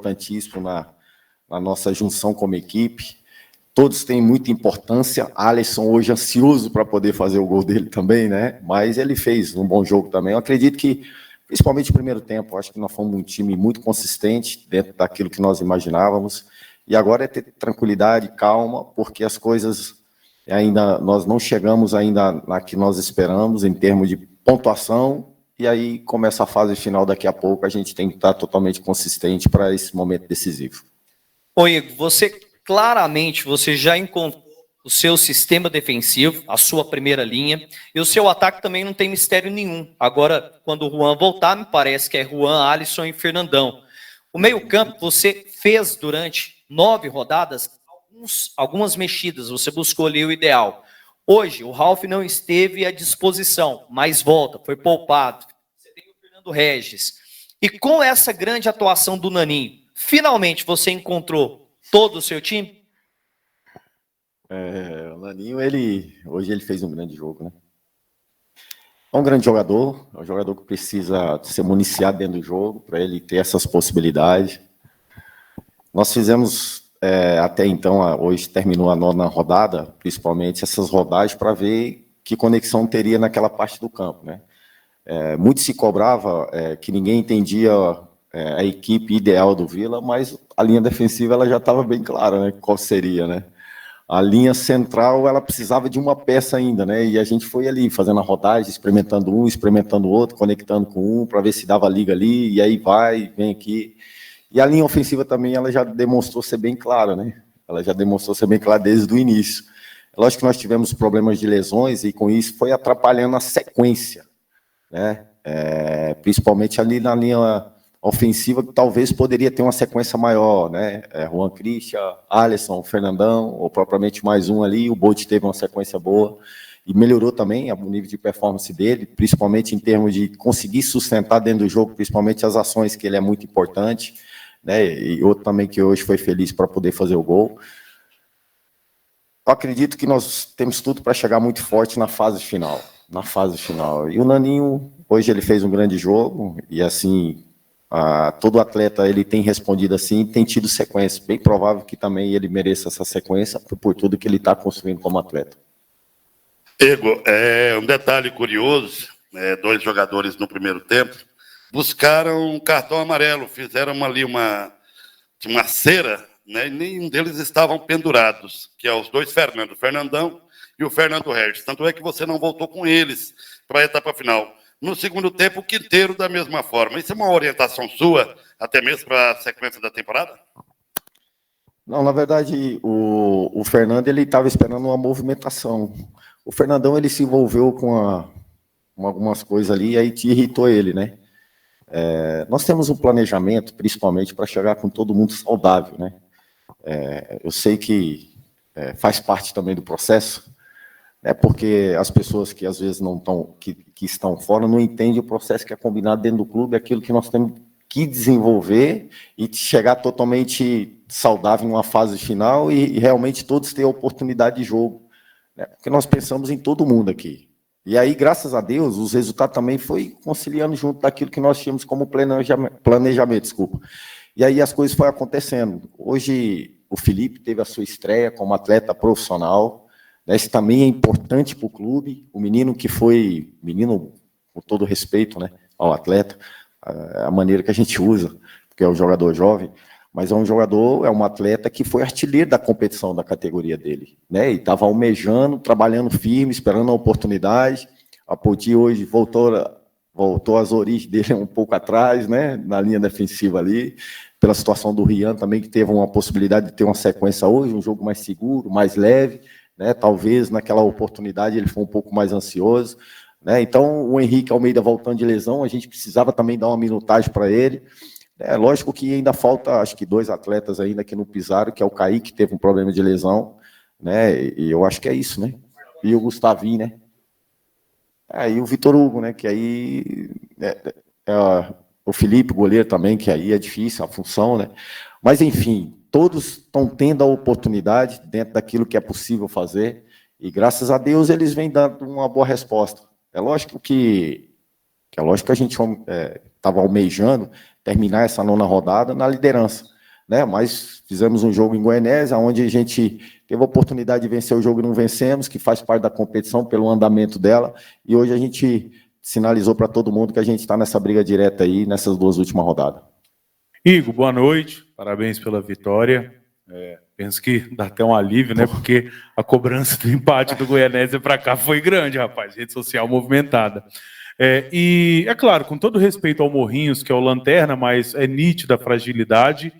importantíssimo na nossa junção como equipe. Todos têm muita importância. Alisson hoje ansioso para poder fazer o gol dele também, né? Mas ele fez um bom jogo também. Eu acredito que, principalmente no primeiro tempo, acho que nós fomos um time muito consistente dentro daquilo que nós imaginávamos. E agora é ter tranquilidade, calma, porque as coisas ainda, nós não chegamos ainda na que nós esperamos em termos de pontuação. E aí começa a fase final daqui a pouco. A gente tem que estar totalmente consistente para esse momento decisivo. Ô Igor, claramente você já encontrou o seu sistema defensivo, a sua primeira linha, e o seu ataque também não tem mistério nenhum. Agora, quando o Juan voltar, me parece que é Juan, Alisson e Fernandão. O meio-campo você fez durante 9 rodadas algumas mexidas, você buscou ali o ideal. Hoje, o Ralf não esteve à disposição, mas volta, foi poupado. Você tem o Fernando Regis. E com essa grande atuação do Naninho, finalmente você encontrou todo o seu time? O Naninho, hoje ele fez um grande jogo, né? É um grande jogador, é um jogador que precisa ser municiado dentro do jogo, para ele ter essas possibilidades. Nós fizemos, até então, hoje terminou a 9ª rodada, principalmente essas rodagens, para ver que conexão teria naquela parte do campo, né? Muito se cobrava que ninguém entendia a equipe ideal do Vila, mas a linha defensiva ela já estava bem clara, né? Qual seria, né? A linha central, ela precisava de uma peça ainda, né? E a gente foi ali, fazendo a rodagem, experimentando um, experimentando o outro, conectando com um, para ver se dava liga ali, e aí vai, vem aqui. E a linha ofensiva também, ela já demonstrou ser bem clara, né? Ela já demonstrou ser bem clara desde o início. É lógico que nós tivemos problemas de lesões, e com isso foi atrapalhando a sequência, né? Principalmente ali na linha ofensiva, que talvez poderia ter uma sequência maior, né? Juan Christian, Alisson, Fernandão, ou propriamente mais um ali. O Bolt teve uma sequência boa e melhorou também o nível de performance dele, principalmente em termos de conseguir sustentar dentro do jogo, principalmente as ações, que ele é muito importante, né? E outro também que hoje foi feliz para poder fazer o gol. Eu acredito que nós temos tudo para chegar muito forte na fase final. E o Naninho, hoje ele fez um grande jogo, e assim, todo atleta ele tem respondido assim, tem tido sequência. Bem provável que também ele mereça essa sequência por tudo que ele está construindo como atleta. Igor, um detalhe curioso, 2 jogadores no primeiro tempo buscaram um cartão amarelo, fizeram ali uma cera, né, e nenhum deles estavam pendurados, que é os 2 Fernandão e o Fernando Regis. Tanto é que você não voltou com eles para a etapa final. No segundo tempo, o Quinteiro da mesma forma. Isso é uma orientação sua, até mesmo para a sequência da temporada? Não, na verdade, o Fernando ele estava esperando uma movimentação. O Fernandão ele se envolveu com algumas coisas ali, e aí te irritou ele, né? Nós temos um planejamento, principalmente, para chegar com todo mundo saudável, né? Eu sei que faz parte também do processo, porque as pessoas que às vezes não estão, que estão fora, não entendem o processo que é combinado dentro do clube, aquilo que nós temos que desenvolver e chegar totalmente saudável numa fase final e realmente todos ter a oportunidade de jogo, né? Porque nós pensamos em todo mundo aqui. E aí, graças a Deus, os resultados também foi conciliando junto daquilo que nós tínhamos como planejamento, desculpa. E aí as coisas foram acontecendo. Hoje, o Felipe teve a sua estreia como atleta profissional, né? Isso também é importante para o clube. O menino que foi, com todo respeito, né, ao atleta, a maneira que a gente usa, porque é um jogador jovem, mas é um atleta que foi artilheiro da competição da categoria dele, né? E estava almejando, trabalhando firme, esperando a oportunidade. A Poti hoje voltou às origens dele um pouco atrás, né? Na linha defensiva ali, pela situação do Rian também, que teve uma possibilidade de ter uma sequência hoje, um jogo mais seguro, mais leve, né? Talvez naquela oportunidade ele foi um pouco mais ansioso, né? Então, o Henrique Almeida voltando de lesão, a gente precisava também dar uma minutagem para ele. Lógico que ainda falta, acho que 2 atletas ainda que não pisaram, que é o Kaique, que teve um problema de lesão, né? E eu acho que é isso, né? E o Gustavinho, né? E o Vitor Hugo, né? Que aí o Felipe, o goleiro também, que aí é difícil a função, né? Mas, enfim, todos estão tendo a oportunidade dentro daquilo que é possível fazer, e graças a Deus eles vêm dando uma boa resposta. É lógico que a gente estava almejando terminar essa 9ª rodada na liderança, né? Mas fizemos um jogo em Goianésia, onde a gente teve a oportunidade de vencer o jogo e não vencemos, que faz parte da competição pelo andamento dela, e hoje a gente sinalizou para todo mundo que a gente está nessa briga direta aí, nessas 2 últimas rodadas. Igor, boa noite, parabéns pela vitória. Penso que dá até um alívio, né? Porque a cobrança do empate do Goianésia para cá foi grande, rapaz. Rede social movimentada. E, é claro, com todo respeito ao Morrinhos, que é o lanterna, mas é nítida a fragilidade.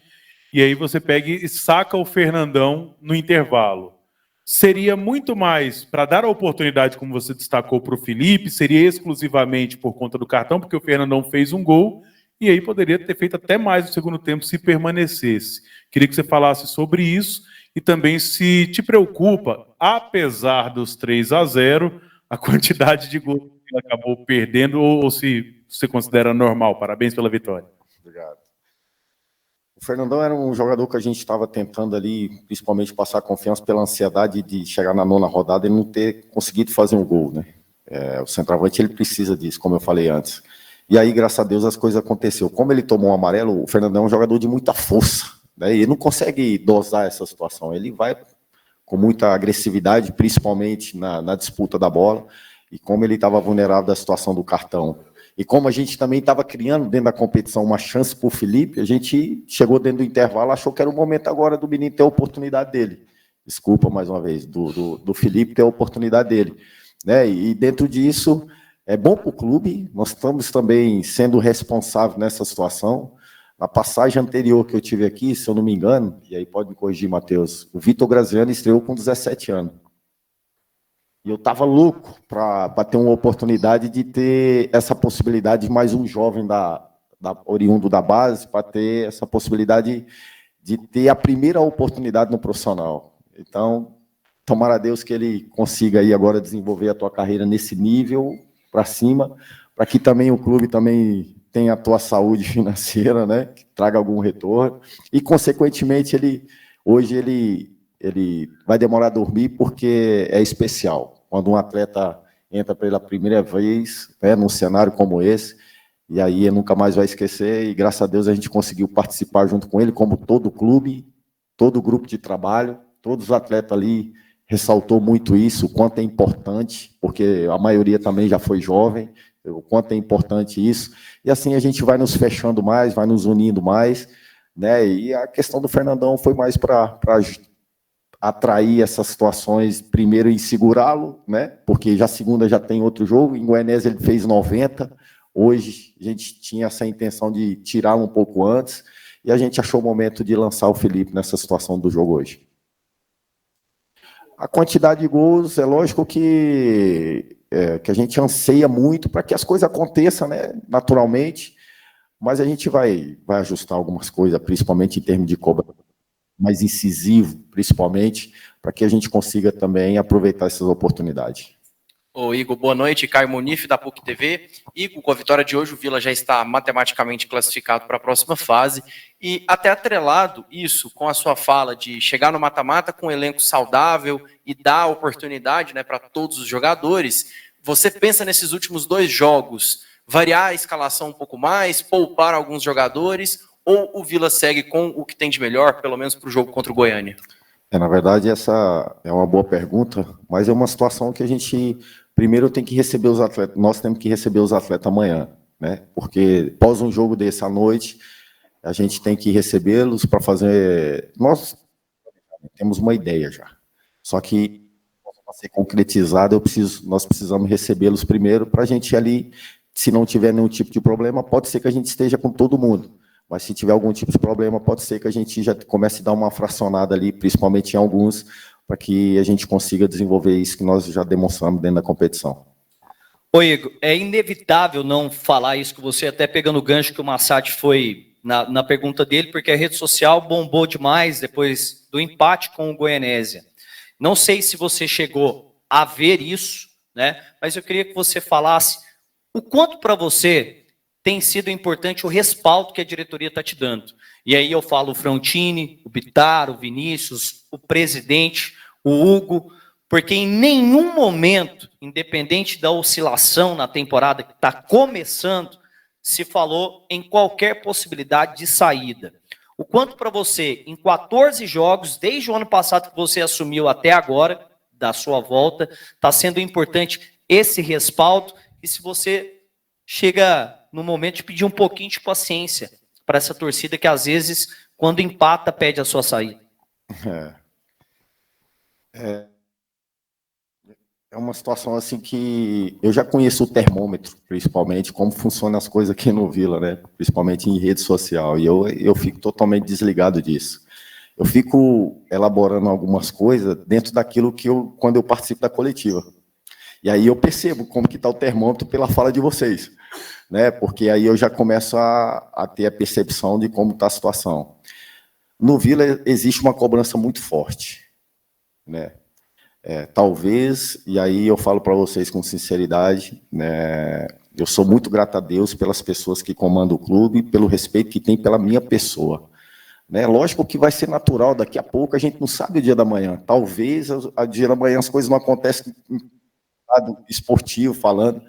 E aí você pega e saca o Fernandão no intervalo. Seria muito mais para dar a oportunidade, como você destacou, para o Felipe, seria exclusivamente por conta do cartão, porque o Fernandão fez um gol, e aí poderia ter feito até mais no segundo tempo se permanecesse. Queria que você falasse sobre isso e também se te preocupa, apesar dos 3-0, a quantidade de gols que ele acabou perdendo ou se você considera normal. Parabéns pela vitória. Obrigado. O Fernandão era um jogador que a gente estava tentando ali, principalmente passar confiança pela ansiedade de chegar na 9ª rodada e não ter conseguido fazer um gol, né? O centroavante, ele precisa disso, como eu falei antes. E aí, graças a Deus, as coisas aconteceram. Como ele tomou um amarelo, o Fernandão é um jogador de muita força, né? E ele não consegue dosar essa situação. Ele vai com muita agressividade, principalmente na disputa da bola, e como ele estava vulnerável da situação do cartão. E como a gente também estava criando dentro da competição uma chance para o Felipe, a gente chegou dentro do intervalo, achou que era o momento agora do menino ter a oportunidade dele. Desculpa mais uma vez, do Felipe ter a oportunidade dele, né? E dentro disso, é bom para o clube, nós estamos também sendo responsáveis nessa situação. Na passagem anterior que eu tive aqui, se eu não me engano, e aí pode me corrigir, Matheus, o Vitor Graziano estreou com 17 anos. E eu estava louco para ter uma oportunidade de ter essa possibilidade de mais um jovem oriundo da base, para ter essa possibilidade de ter a primeira oportunidade no profissional. Então, tomara a Deus que ele consiga aí agora desenvolver a tua carreira nesse nível para cima, para que também o clube também tenha a tua saúde financeira, né, que traga algum retorno, e consequentemente hoje ele vai demorar a dormir porque é especial. Quando um atleta entra pela primeira vez, né, num cenário como esse, e aí ele nunca mais vai esquecer, e graças a Deus a gente conseguiu participar junto com ele, como todo o clube, todo o grupo de trabalho, todos os atletas ali ressaltou muito isso, o quanto é importante, porque a maioria também já foi jovem, o quanto é importante isso, e assim a gente vai nos fechando mais, vai nos unindo mais, né, e a questão do Fernandão foi mais para atrair essas situações, primeiro em segurá-lo, né? Porque já segunda já tem outro jogo, em Goianésia ele fez 90, hoje a gente tinha essa intenção de tirá-lo um pouco antes, e a gente achou o momento de lançar o Felipe nessa situação do jogo hoje. A quantidade de gols, é lógico que a gente anseia muito para que as coisas aconteçam, né? Naturalmente, mas a gente vai ajustar algumas coisas, principalmente em termos de cobrança, mais incisivo, principalmente, para que a gente consiga também aproveitar essas oportunidades. Ô Igor, boa noite, Caio Munif, da PUC TV. Igor, com a vitória de hoje, o Vila já está matematicamente classificado para a próxima fase, e até atrelado isso com a sua fala de chegar no mata-mata com um elenco saudável e dar oportunidade, né, para todos os jogadores, você pensa nesses últimos 2 jogos, variar a escalação um pouco mais, poupar alguns jogadores, ou o Vila segue com o que tem de melhor, pelo menos para o jogo contra o Goiânia? Na verdade, essa é uma boa pergunta, mas é uma situação que a gente, primeiro, tem que receber os atletas, nós temos que receber os atletas amanhã, né? Porque após um jogo desse à noite, a gente tem que recebê-los para fazer... Nós temos uma ideia já, só que para ser concretizado, nós precisamos recebê-los primeiro para a gente ali, se não tiver nenhum tipo de problema, pode ser que a gente esteja com todo mundo. Mas se tiver algum tipo de problema, pode ser que a gente já comece a dar uma fracionada ali, principalmente em alguns, para que a gente consiga desenvolver isso que nós já demonstramos dentro da competição. Ô Igor, é inevitável não falar isso com você, até pegando o gancho que o Massad foi na pergunta dele, porque a rede social bombou demais depois do empate com o Goianésia. Não sei se você chegou a ver isso, né? Mas eu queria que você falasse o quanto para você tem sido importante o respaldo que a diretoria está te dando. E aí eu falo o Frontini, o Bitar, o Vinícius, o presidente, o Hugo, porque em nenhum momento, independente da oscilação na temporada que está começando, se falou em qualquer possibilidade de saída. O quanto para você, em 14 jogos, desde o ano passado que você assumiu até agora, da sua volta, está sendo importante esse respaldo, e se você chega no momento de pedir um pouquinho de paciência para essa torcida que, às vezes, quando empata, pede a sua saída. É uma situação assim que eu já conheço o termômetro, principalmente, como funcionam as coisas aqui no Vila, né? Principalmente em rede social, e eu fico totalmente desligado disso. Eu fico elaborando algumas coisas dentro daquilo que quando eu participo da coletiva. E aí eu percebo como que está o termômetro pela fala de vocês, né? Porque aí eu já começo a ter a percepção de como está a situação. No Vila existe uma cobrança muito forte, né? Talvez, e aí eu falo para vocês com sinceridade, né, eu sou muito grato a Deus pelas pessoas que comandam o clube, pelo respeito que tem pela minha pessoa. Né? Lógico que vai ser natural, daqui a pouco a gente não sabe o dia da manhã. Talvez o dia da manhã as coisas não acontecem esportivo falando,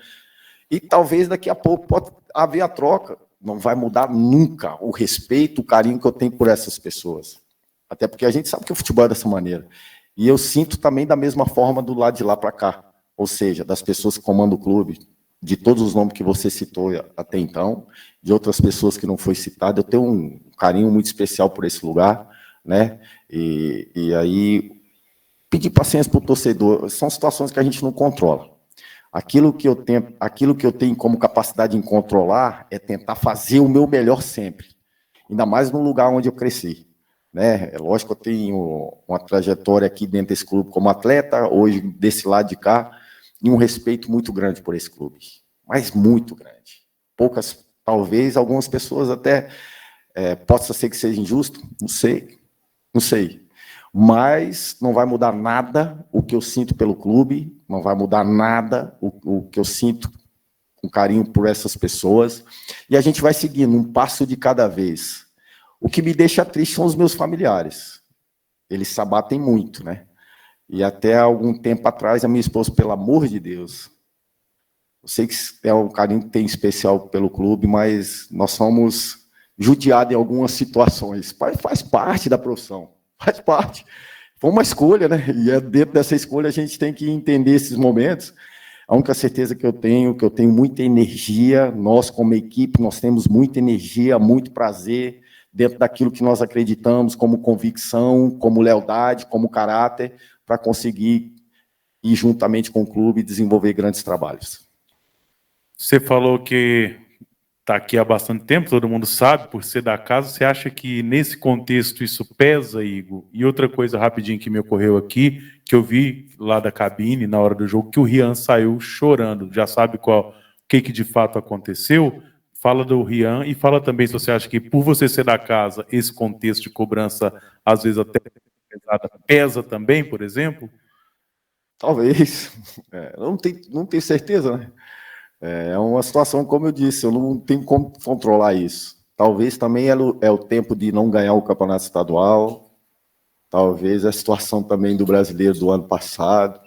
e talvez daqui a pouco pode haver a troca. Não vai mudar nunca o respeito, o carinho que eu tenho por essas pessoas. Até porque a gente sabe que o futebol é dessa maneira. E eu sinto também da mesma forma do lado de lá para cá. Ou seja, das pessoas que comandam o clube, de todos os nomes que você citou até então, de outras pessoas que não foi citado, eu tenho um carinho muito especial por esse lugar, né? E aí, pedir paciência para o torcedor, são situações que a gente não controla. Aquilo que eu tenho como capacidade de controlar é tentar fazer o meu melhor sempre. Ainda mais no lugar onde eu cresci. Né? É lógico que eu tenho uma trajetória aqui dentro desse clube como atleta, hoje desse lado de cá, e um respeito muito grande por esse clube, mas muito grande. Poucas, talvez, algumas pessoas até, possa ser que seja injusto, não sei, mas não vai mudar nada o que eu sinto pelo clube, não vai mudar nada o que eu sinto com carinho por essas pessoas, e a gente vai seguindo um passo de cada vez. O que me deixa triste são os meus familiares. Eles se abatem muito, né? E até algum tempo atrás, a minha esposa, pelo amor de Deus, eu sei que é um carinho que tem especial pelo clube, mas nós somos judiados em algumas situações. Faz parte da profissão, faz parte. Foi uma escolha, né? E dentro dessa escolha a gente tem que entender esses momentos. A única certeza que eu tenho muita energia, nós como equipe, nós temos muita energia, muito prazer, dentro daquilo que nós acreditamos como convicção, como lealdade, como caráter, para conseguir ir juntamente com o clube desenvolver grandes trabalhos. Você falou que está aqui há bastante tempo, todo mundo sabe, por ser da casa. Você acha que nesse contexto isso pesa, Igor? E outra coisa rapidinho que me ocorreu aqui, que eu vi lá da cabine, na hora do jogo, que o Rian saiu chorando. Já sabe o que de fato aconteceu? Fala do Rian e fala também se você acha que, por você ser da casa, esse contexto de cobrança, às vezes até pesada, pesa também, por exemplo? Talvez. Não tenho certeza, né? É uma situação, como eu disse, eu não tenho como controlar isso. Talvez também é o tempo de não ganhar o campeonato estadual, talvez a situação também do brasileiro do ano passado.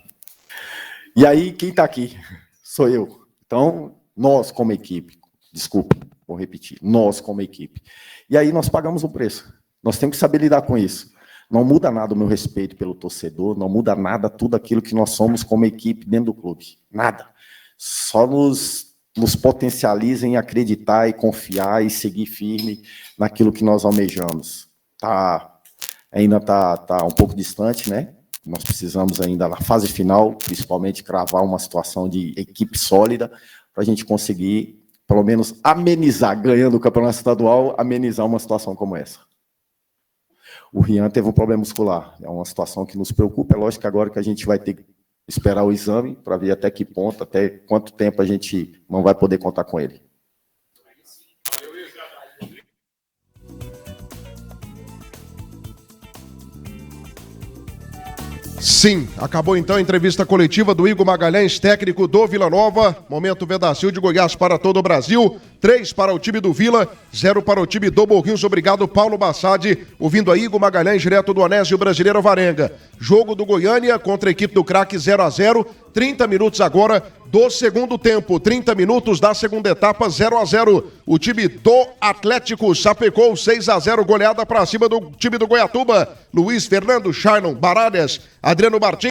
E aí, quem está aqui? Sou eu. Então, nós como equipe, desculpa, vou repetir, nós como equipe. E aí nós pagamos um preço. Nós temos que saber lidar com isso. Não muda nada o meu respeito pelo torcedor, não muda nada tudo aquilo que nós somos como equipe dentro do clube. Nada. Só nos potencializa em acreditar e confiar e seguir firme naquilo que nós almejamos. Ainda está um pouco distante, né? Nós precisamos ainda, na fase final, principalmente, cravar uma situação de equipe sólida para a gente conseguir, pelo menos, amenizar, ganhando o campeonato estadual, amenizar uma situação como essa. O Rian teve um problema muscular, é uma situação que nos preocupa. É lógico que agora que a gente vai ter que esperar o exame para ver até que ponto, até quanto tempo a gente não vai poder contar com ele. Sim, acabou então a entrevista coletiva do Igor Magalhães, técnico do Vila Nova. Momento Vedacil de Goiás para todo o Brasil. 3 para o time do Vila, 0 para o time do Morrinhos. Obrigado, Paulo Bassadi. Ouvindo a Igor Magalhães, direto do Onésio Brasileiro Varenga. Jogo do Goiânia contra a equipe do Craque 0-0. 30 minutos agora do segundo tempo. 30 minutos da segunda etapa, 0-0. O time do Atlético Chapecó, 6-0, goleada para cima do time do Goiatuba. Luiz Fernando, Shailon, Baralhas, Adriano Martins.